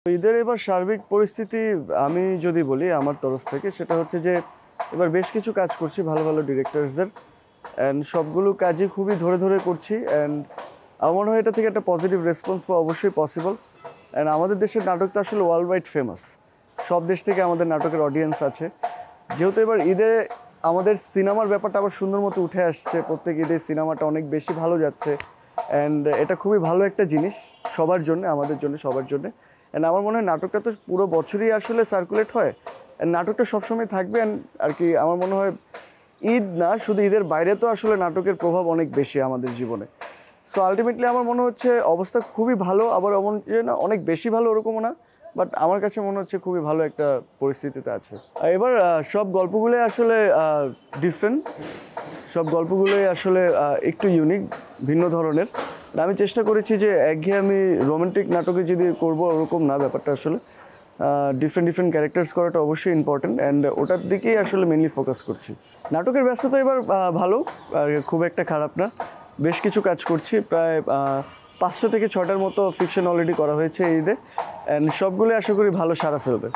ঈদের এবার সার্বিক পরিস্থিতি আমি যদি বলি আমার তরফ থেকে সেটা হচ্ছে যে এবার বেশ কিছু কাজ করছি ভালো ভালো ডিরেক্টরসদের অ্যান্ড সবগুলো কাজই খুবই ধরে ধরে করছি অ্যান্ড আমার মনে হয় এটা থেকে একটা পজিটিভ রেসপন্স পাওয়া অবশ্যই পসিবল। অ্যান্ড আমাদের দেশের নাটক তো আসলে ওয়ার্ল্ড ওয়াইড ফেমাস, সব দেশ থেকে আমাদের নাটকের অডিয়েন্স আছে। যেহেতু এবার ঈদে আমাদের সিনেমার ব্যাপারটা আবার সুন্দর মতো উঠে আসছে, প্রত্যেক ঈদে সিনেমাটা অনেক বেশি ভালো যাচ্ছে অ্যান্ড এটা খুবই ভালো একটা জিনিস সবার জন্য, আমাদের জন্য, সবার জন্য। অ্যান্ড আমার মনে হয় নাটকটা তো পুরো বছরই আসলে সার্কুলেট হয় অ্যান্ড নাটকটা সবসময় থাকবে অ্যান্ড আর কি আমার মনে হয় ঈদ না শুধু ঈদের বাইরে তো আসলে নাটকের প্রভাব অনেক বেশি আমাদের জীবনে। সো আলটিমেটলি আমার মনে হচ্ছে অবস্থা খুবই ভালো, আবার এমন যে না অনেক বেশি ভালো ওরকমও না, বাট আমার কাছে মনে হচ্ছে খুবই ভালো একটা পরিস্থিতিতে আছে। এবার সব গল্পগুলোই আসলে ডিফারেন্ট, সব গল্পগুলোই আসলে একটু ইউনিক, ভিন্ন ধরনের। আমি চেষ্টা করেছি যে একঘেয়েমি রোমান্টিক নাটকে যদি করবো ওরকম না, ব্যাপারটা আসলে ডিফারেন্ট ডিফারেন্ট ক্যারেক্টার্স করাটা অবশ্যই ইম্পর্টেন্ট অ্যান্ড ওটার দিকেই আসলে মেনলি ফোকাস করছি। নাটকের ব্যস্ততা এবার ভালো, খুব একটা খারাপ না, বেশ কিছু কাজ করছি, প্রায় 5টা থেকে 6টার মতো ফিকশন অলরেডি করা হয়েছে এই ঈদে অ্যান্ড সবগুলো আশা করি ভালো সাড়া ফেলবে।